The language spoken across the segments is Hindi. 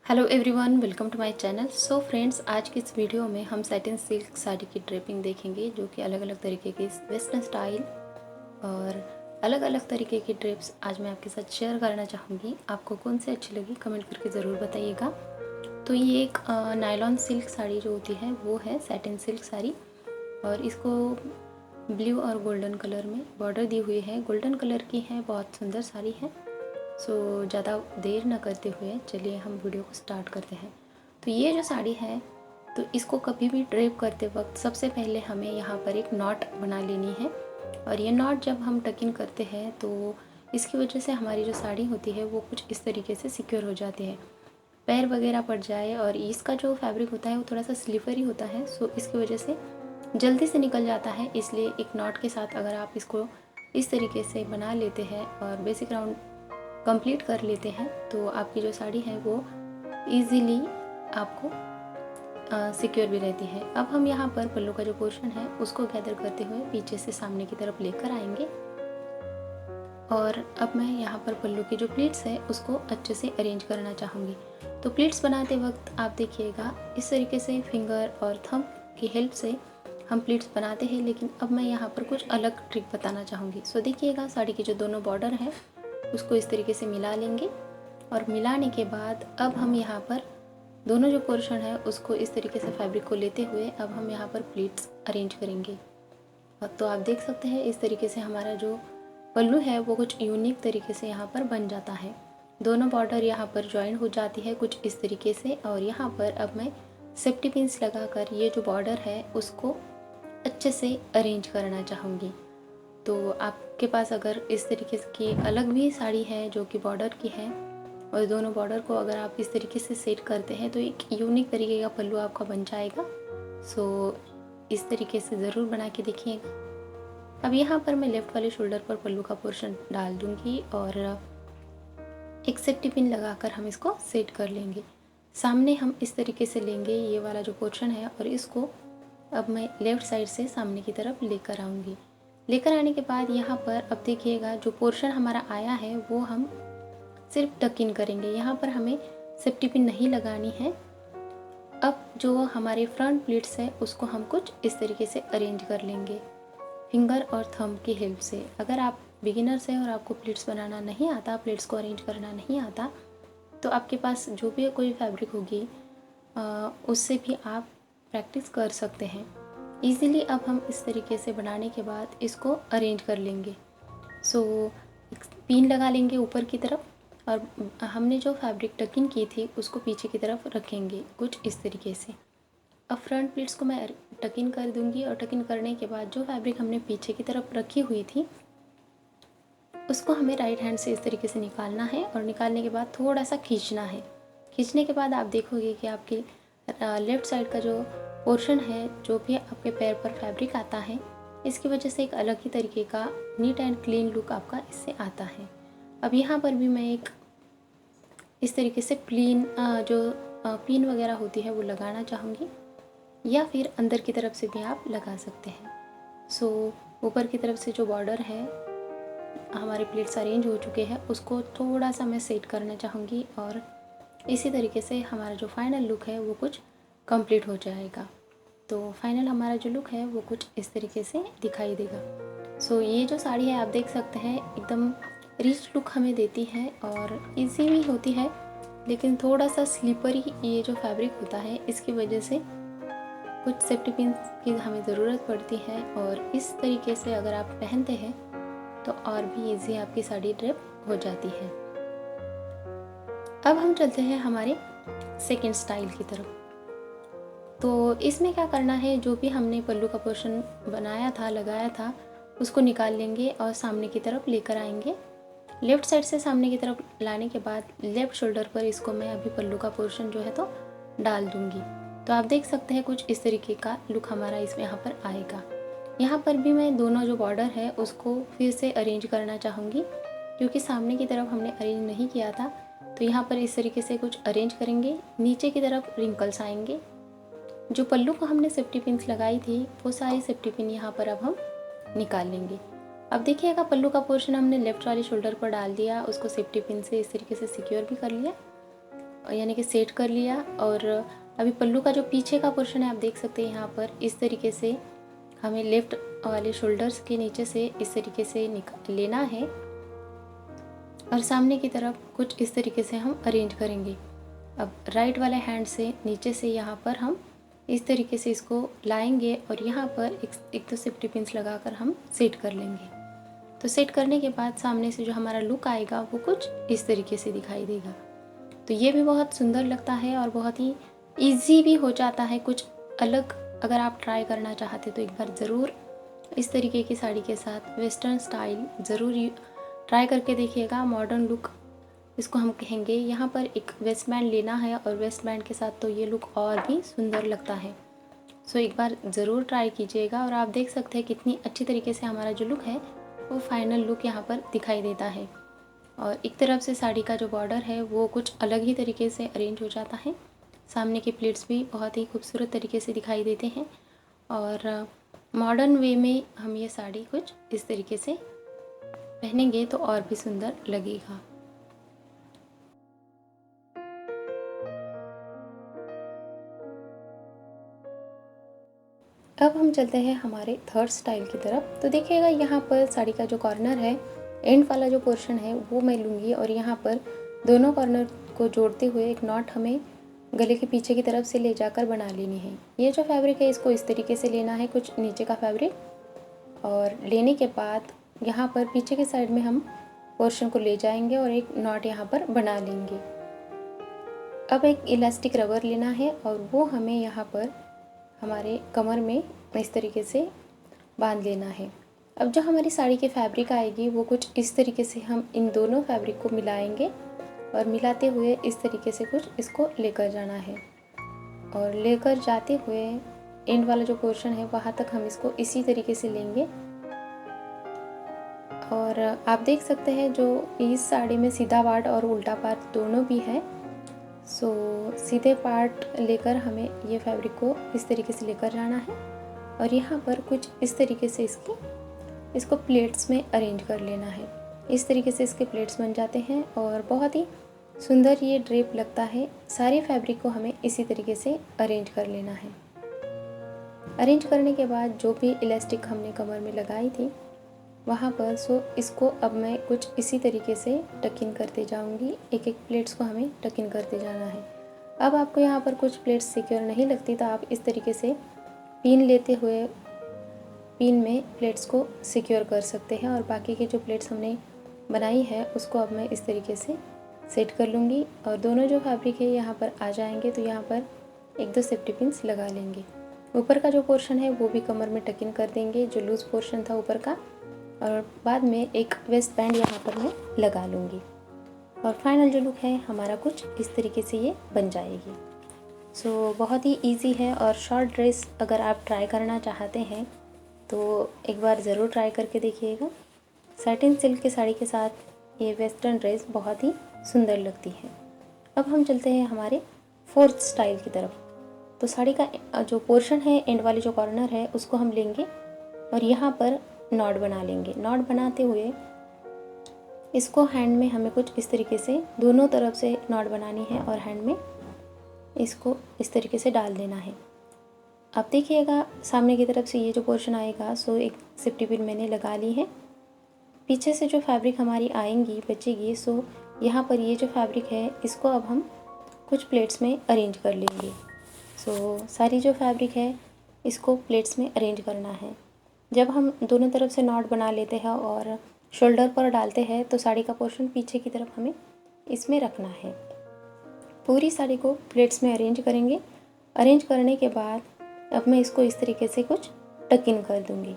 Hello everyone, welcome to my channel. So friends, आज की इस वीडियो में हम सैटिन सिल्क साड़ी की ड्रेपिंग देखेंगे, जो कि अलग अलग तरीके की वेस्टर्न स्टाइल और अलग अलग तरीके की ड्रेप्स आज मैं आपके साथ शेयर करना चाहूँगी। आपको कौन सी अच्छी लगी कमेंट करके ज़रूर बताइएगा। तो ये एक नायलॉन सिल्क साड़ी जो होती है वो है सैटिन सिल्क साड़ी, और इसको ब्लू और गोल्डन कलर में बॉर्डर दी हुई है। गोल्डन कलर की है, बहुत सुंदर साड़ी है। सो ज़्यादा देर न करते हुए चलिए हम वीडियो को स्टार्ट करते हैं। तो ये जो साड़ी है, तो इसको कभी भी ड्रेप करते वक्त सबसे पहले हमें यहाँ पर एक नॉट बना लेनी है। और ये नॉट जब हम टक इन करते हैं तो इसकी वजह से हमारी जो साड़ी होती है वो कुछ इस तरीके से सिक्योर हो जाती है। पैर वगैरह पड़ जाए, और इसका जो फैब्रिक होता है वो थोड़ा सा स्लीपरी होता है, सो इसकी वजह से जल्दी से निकल जाता है। इसलिए एक नॉट के साथ अगर आप इसको इस तरीके से बना लेते हैं और बेसिक राउंड कंप्लीट कर लेते हैं तो आपकी जो साड़ी है वो इजीली आपको सिक्योर भी रहती है। अब हम यहाँ पर पल्लू का जो पोर्शन है उसको गैदर करते हुए पीछे से सामने की तरफ लेकर आएंगे। और अब मैं यहाँ पर पल्लू की जो प्लीट्स है उसको अच्छे से अरेंज करना चाहूँगी। तो प्लीट्स बनाते वक्त आप देखिएगा इस तरीके से फिंगर और थंब की हेल्प से हम प्लीट्स बनाते हैं, लेकिन अब मैं यहाँ पर कुछ अलग ट्रिक बताना चाहूँगी। सो देखिएगा, साड़ी के जो दोनों बॉर्डर हैं उसको इस तरीके से मिला लेंगे, और मिलाने के बाद अब हम यहाँ पर दोनों जो पोर्शन है उसको इस तरीके से फैब्रिक को लेते हुए अब हम यहाँ पर प्लीट्स अरेंज करेंगे। तो आप देख सकते हैं इस तरीके से हमारा जो पल्लू है वो कुछ यूनिक तरीके से यहाँ पर बन जाता है। दोनों बॉर्डर यहाँ पर ज्वाइन हो जाती है कुछ इस तरीके से, और यहाँ पर अब मैं सेफ्टी पिन्स लगाकर ये जो बॉर्डर है उसको अच्छे से अरेंज करना चाहूँगी। तो आपके पास अगर इस तरीके की अलग भी साड़ी है जो कि बॉर्डर की है, और दोनों बॉर्डर को अगर आप इस तरीके से सेट करते हैं तो एक यूनिक तरीके का पल्लू आपका बन जाएगा। सो इस तरीके से ज़रूर बना के देखिएगा। अब यहाँ पर मैं लेफ़्ट वाले शोल्डर पर पल्लू का पोर्शन डाल दूँगी और एक सेफ्टी पिन लगाकर हम इसको सेट कर लेंगे। सामने हम इस तरीके से लेंगे ये वाला जो पोर्शन है, और इसको अब मैं लेफ़्ट साइड से सामने की तरफ लेकर आऊँगी। लेकर आने के बाद यहाँ पर अब देखिएगा जो पोर्शन हमारा आया है वो हम सिर्फ टक इन करेंगे। यहाँ पर हमें सेफ्टी पिन नहीं लगानी है। अब जो हमारे फ्रंट प्लीट्स है उसको हम कुछ इस तरीके से अरेंज कर लेंगे फिंगर और थंब की हेल्प से। अगर आप बिगिनर्स हैं और आपको प्लीट्स बनाना नहीं आता, प्लीट्स को अरेंज करना नहीं आता, तो आपके पास जो भी कोई फैब्रिक होगी उससे भी आप प्रैक्टिस कर सकते हैं इजीली। अब हम इस तरीके से बनाने के बाद इसको अरेंज कर लेंगे। सो एक पिन लगा लेंगे ऊपर की तरफ, और हमने जो फैब्रिक टकिंग की थी उसको पीछे की तरफ रखेंगे कुछ इस तरीके से। अब फ्रंट प्लीट्स को मैं टकिन कर दूंगी, और टकिन करने के बाद जो फैब्रिक हमने पीछे की तरफ रखी हुई थी उसको हमें राइट हैंड से इस तरीके से निकालना है, और निकालने के बाद थोड़ा सा खींचना है। खींचने के बाद आप देखोगे कि आपके लेफ़्ट साइड का जो पोर्शन है, जो भी आपके पैर पर फैब्रिक आता है, इसकी वजह से एक अलग ही तरीके का नीट एंड क्लीन लुक आपका इससे आता है। अब यहाँ पर भी मैं एक इस तरीके से जो पिन वगैरह होती है वो लगाना चाहूँगी, या फिर अंदर की तरफ से भी आप लगा सकते हैं। सो ऊपर की तरफ से जो बॉर्डर है हमारे प्लेट्स अरेंज हो चुके हैं उसको थोड़ा सा मैं सेट करना चाहूँगी, और इसी तरीके से हमारा जो फाइनल लुक है वो कुछ कंप्लीट हो जाएगा। तो फाइनल हमारा जो लुक है वो कुछ इस तरीके से दिखाई देगा। सो ये जो साड़ी है आप देख सकते हैं एकदम रिच लुक हमें देती है, और इजी भी होती है, लेकिन थोड़ा सा स्लीपरी ये जो फैब्रिक होता है इसकी वजह से कुछ सेफ्टी पिन की हमें ज़रूरत पड़ती है। और इस तरीके से अगर आप पहनते हैं तो और भी इजी आपकी साड़ी ड्रेप हो जाती है। अब हम चलते हैं हमारे सेकंड स्टाइल की तरफ। तो इसमें क्या करना है, जो भी हमने पल्लू का पोर्शन बनाया था, लगाया था, उसको निकाल लेंगे और सामने की तरफ लेकर आएंगे। लेफ़्ट साइड से सामने की तरफ लाने के बाद लेफ़्ट शोल्डर पर इसको मैं अभी पल्लू का पोर्शन जो है तो डाल दूँगी। तो आप देख सकते हैं कुछ इस तरीके का लुक हमारा इसमें यहाँ पर आएगा। यहाँ पर भी मैं दोनों जो बॉर्डर है उसको फिर से अरेंज करना चाहूँगी, क्योंकि सामने की तरफ हमने अरेंज नहीं किया था। तो यहाँ पर इस तरीके से कुछ अरेंज करेंगे। नीचे की तरफ रिंकल्स आएंगे। जो पल्लू को हमने सेफ्टी पिन्स लगाई थी वो सारी सेफ्टी पिन यहाँ पर अब हम निकाल लेंगे। अब देखिएगा पल्लू का पोर्शन हमने लेफ़्ट वाले शोल्डर पर डाल दिया, उसको सेफ्टी पिन से इस तरीके से सिक्योर भी कर लिया। यानी कि सेट कर लिया। और अभी पल्लू का जो पीछे का पोर्शन है आप देख सकते हैं यहाँ पर इस तरीके से हमें लेफ्ट वाले शोल्डर्स के नीचे से इस तरीके से लेना है और सामने की तरफ कुछ इस तरीके से हम अरेंज करेंगे। अब राइट वाले हैंड से नीचे से यहाँ पर हम इस तरीके से इसको लाएंगे और यहाँ पर एक तो सेफ्टी पिंस लगाकर हम सेट कर लेंगे। तो सेट करने के बाद सामने से जो हमारा लुक आएगा वो कुछ इस तरीके से दिखाई देगा। तो ये भी बहुत सुंदर लगता है और बहुत ही ईजी भी हो जाता है। कुछ अलग अगर आप ट्राई करना चाहते तो एक बार ज़रूर इस तरीके की साड़ी के साथ वेस्टर्न स्टाइल ज़रूर ट्राई करके देखिएगा। मॉडर्न लुक इसको हम कहेंगे। यहाँ पर एक वेस्ट बैंड लेना है और वेस्ट बैंड के साथ तो ये लुक और भी सुंदर लगता है। सो एक बार ज़रूर ट्राई कीजिएगा। और आप देख सकते हैं कितनी अच्छी तरीके से हमारा जो लुक है वो फाइनल लुक यहाँ पर दिखाई देता है। और एक तरफ से साड़ी का जो बॉर्डर है वो कुछ अलग ही तरीके से अरेंज हो जाता है। सामने के प्लेट्स भी बहुत ही खूबसूरत तरीके से दिखाई देते हैं और मॉडर्न वे में हम ये साड़ी कुछ इस तरीके से पहनेंगे तो और भी सुंदर लगेगा। अब हम चलते हैं हमारे थर्ड स्टाइल की तरफ। तो देखिएगा यहाँ पर साड़ी का जो कॉर्नर है, एंड वाला जो पोर्शन है वो मैं लूँगी और यहाँ पर दोनों कॉर्नर को जोड़ते हुए एक नॉट हमें गले के पीछे की तरफ से ले जाकर बना लेनी है। ये जो फैब्रिक है इसको इस तरीके से लेना है, कुछ नीचे का फैब्रिक, और लेने के बाद यहाँ पर पीछे की साइड में हम पोर्शन को ले जाएंगे और एक नॉट यहाँ पर बना लेंगे। अब एक इलास्टिक रबर लेना है और वो हमें यहाँ पर हमारे कमर में इस तरीके से बांध लेना है। अब जो हमारी साड़ी की फैब्रिक आएगी वो कुछ इस तरीके से हम इन दोनों फैब्रिक को मिलाएंगे और मिलाते हुए इस तरीके से कुछ इसको लेकर जाना है। और लेकर जाते हुए एंड वाला जो पोर्शन है वहाँ तक हम इसको इसी तरीके से लेंगे। और आप देख सकते हैं जो इस साड़ी में सीधा पार्ट और उल्टा पार्ट दोनों भी है। सो सीधे पार्ट लेकर हमें ये फैब्रिक को इस तरीके से लेकर जाना है और यहाँ पर कुछ इस तरीके से इसको प्लेट्स में अरेंज कर लेना है। इस तरीके से इसके प्लेट्स बन जाते हैं और बहुत ही सुंदर ये ड्रेप लगता है। सारे फैब्रिक को हमें इसी तरीके से अरेंज कर लेना है। अरेंज करने के बाद जो भी इलास्टिक हमने कमर में लगाई थी वहाँ पर इसको अब मैं कुछ इसी तरीके से टक इन करते जाऊँगी। एक एक प्लेट्स को हमें टक इन करते जाना है। अब आपको यहाँ पर कुछ प्लेट्स सिक्योर नहीं लगती तो आप इस तरीके से पिन लेते हुए पिन में प्लेट्स को सिक्योर कर सकते हैं। और बाकी की जो प्लेट्स हमने बनाई है उसको अब मैं इस तरीके से सेट कर लूँगी और दोनों जो फैब्रिक है यहाँ पर आ जाएंगे तो यहाँ पर एक दो सेफ्टी पिन्स लगा लेंगे। ऊपर का जो पोर्शन है वो भी कमर में टक इन कर देंगे, जो लूज़ पोर्शन था ऊपर का, और बाद में एक वेस्ट बैंड यहाँ पर मैं लगा लूँगी। और फाइनल जो लुक है हमारा कुछ इस तरीके से ये बन जाएगी। सो बहुत ही इजी है और शॉर्ट ड्रेस अगर आप ट्राई करना चाहते हैं तो एक बार ज़रूर ट्राई करके देखिएगा। सैटिन सिल्क की साड़ी के साथ ये वेस्टर्न ड्रेस बहुत ही सुंदर लगती है। अब हम चलते हैं हमारे फोर्थ स्टाइल की तरफ। तो साड़ी का जो पोर्शन है एंड वाली जो कॉर्नर है उसको हम लेंगे और यहाँ पर नॉट बना लेंगे। नॉट बनाते हुए इसको हैंड में हमें कुछ इस तरीके से दोनों तरफ से नॉट बनानी है और हैंड में इसको इस तरीके से डाल देना है। अब देखिएगा सामने की तरफ से ये जो पोर्शन आएगा एक सेफ्टी पिन मैंने लगा ली है। पीछे से जो फैब्रिक हमारी आएंगी बचेगी यहाँ पर ये जो फैब्रिक है इसको अब हम कुछ प्लेट्स में अरेंज कर लेंगे। सारी जो फैब्रिक है इसको प्लेट्स में अरेंज करना है। जब हम दोनों तरफ से नॉट बना लेते हैं और शोल्डर पर डालते हैं तो साड़ी का पोर्शन पीछे की तरफ हमें इसमें रखना है। पूरी साड़ी को प्लेट्स में अरेंज करेंगे। अरेंज करने के बाद अब मैं इसको इस तरीके से कुछ टक इन कर दूँगी।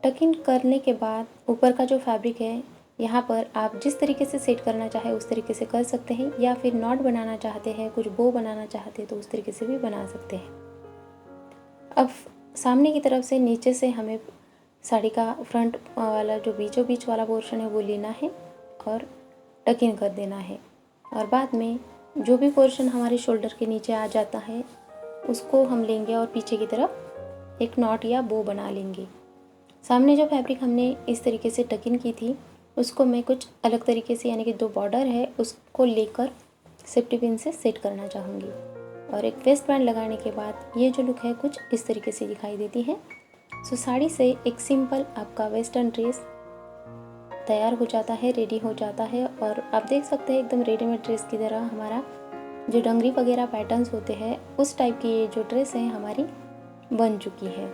टक इन करने के बाद ऊपर का जो फैब्रिक है यहाँ पर आप जिस तरीके से सेट करना चाहे उस तरीके से कर सकते हैं, या फिर नॉट बनाना चाहते हैं, कुछ बो बनाना चाहते हैं तो उस तरीके से भी बना सकते हैं। अब सामने की तरफ से नीचे से हमें साड़ी का फ्रंट वाला जो बीचों बीच वाला पोर्शन है वो लेना है और टक इन कर देना है। और बाद में जो भी पोर्शन हमारे शोल्डर के नीचे आ जाता है उसको हम लेंगे और पीछे की तरफ एक नॉट या बो बना लेंगे। सामने जो फैब्रिक हमने इस तरीके से टक इन की थी उसको मैं कुछ अलग तरीके से, यानी कि जो बॉर्डर है उसको लेकर सेफ्टी पिन से सेट करना चाहूँगी। और एक वेस्ट बैंड लगाने के बाद ये जो लुक है कुछ इस तरीके से दिखाई देती है। सो साड़ी से एक सिंपल आपका वेस्टर्न ड्रेस तैयार हो जाता है, रेडी हो जाता है। और आप देख सकते हैं एकदम रेडीमेड ड्रेस की तरह हमारा जो डंगरी वगैरह पैटर्न्स होते हैं उस टाइप की ये जो ड्रेस है हमारी बन चुकी है।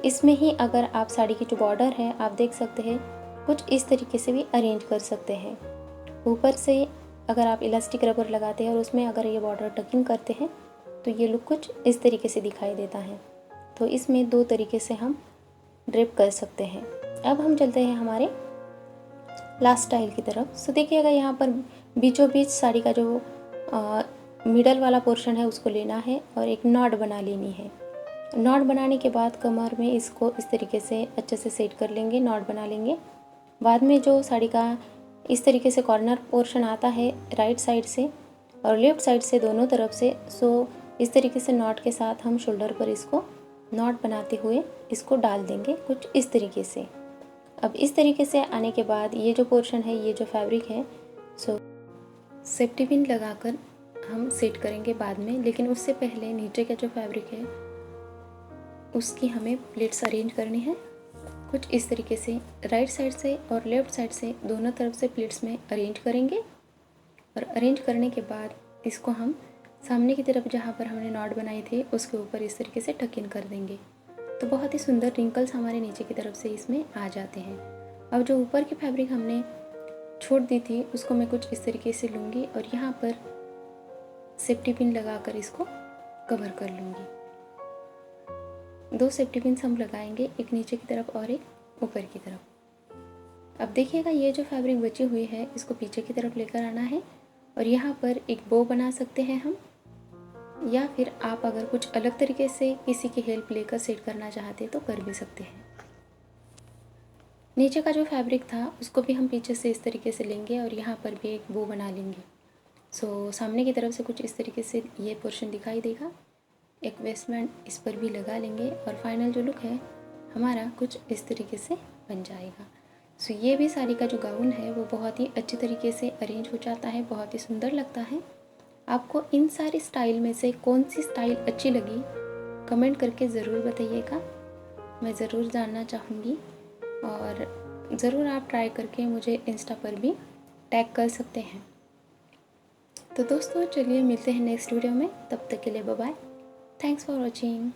इसमें ही अगर आप साड़ी की जो बॉर्डर है आप देख सकते हैं कुछ इस तरीके से भी अरेंज कर सकते हैं। ऊपर से अगर आप इलास्टिक रबर लगाते हैं और उसमें अगर ये बॉर्डर टकिंग करते हैं तो ये लुक कुछ इस तरीके से दिखाई देता है। तो इसमें दो तरीके से हम ड्रेप कर सकते हैं। अब हम चलते हैं हमारे लास्ट स्टाइल की तरफ। सो देखिएगा यहाँ पर बीचों बीच साड़ी का जो मिडल वाला पोर्शन है उसको लेना है और एक नॉट बना लेनी है। नॉट बनाने के बाद कमर में इसको इस तरीके से अच्छे से सेट कर लेंगे, नॉट बना लेंगे। बाद में जो साड़ी का इस तरीके से कॉर्नर पोर्शन आता है राइट साइड से और लेफ़्ट साइड से दोनों तरफ से, सो इस तरीके से नॉट के साथ हम शोल्डर पर इसको नॉट बनाते हुए इसको डाल देंगे कुछ इस तरीके से। अब इस तरीके से आने के बाद ये जो पोर्शन है, ये जो फैब्रिक है, सो सेफ्टी पिन लगाकर हम सेट करेंगे बाद में। लेकिन उससे पहले नीचे का जो फैब्रिक है उसकी हमें प्लेट्स अरेंज करनी है कुछ इस तरीके से। राइट साइड से और लेफ़्ट साइड से दोनों तरफ से प्लेट्स में अरेंज करेंगे। और अरेंज करने के बाद इसको हम सामने की तरफ जहाँ पर हमने नॉट बनाई थी उसके ऊपर इस तरीके से टक इन कर देंगे। तो बहुत ही सुंदर रिंकल्स हमारे नीचे की तरफ से इसमें आ जाते हैं। अब जो ऊपर की फैब्रिक हमने छोड़ दी थी उसको मैं कुछ इस तरीके से लूँगी और यहाँ पर सेफ्टी पिन लगाकर इसको कवर कर लूँगी। दो सेफ्टी पिन्स हम लगाएंगे, एक नीचे की तरफ और एक ऊपर की तरफ। अब देखिएगा ये जो फैब्रिक बची हुई है इसको पीछे की तरफ लेकर आना है और यहाँ पर एक बो बना सकते हैं हम, या फिर आप अगर कुछ अलग तरीके से किसी की हेल्प लेकर सेट करना चाहते तो कर भी सकते हैं। नीचे का जो फैब्रिक था उसको भी हम पीछे से इस तरीके से लेंगे और यहाँ पर भी एक बो बना लेंगे। सो सामने की तरफ से कुछ इस तरीके से ये पोर्शन दिखाई देगा। एक वेस्टबैंड इस पर भी लगा लेंगे और फाइनल जो लुक है हमारा कुछ इस तरीके से बन जाएगा। सो ये भी साड़ी का जो गाउन है वो बहुत ही अच्छी तरीके से अरेंज हो जाता है, बहुत ही सुंदर लगता है। आपको इन सारी स्टाइल में से कौन सी स्टाइल अच्छी लगी कमेंट करके ज़रूर बताइएगा, मैं ज़रूर जानना चाहूँगी। और ज़रूर आप ट्राई करके मुझे इंस्टा पर भी टैग कर सकते हैं। तो दोस्तों चलिए मिलते हैं नेक्स्ट वीडियो में, तब तक के लिए bye bye. Thanks for watching.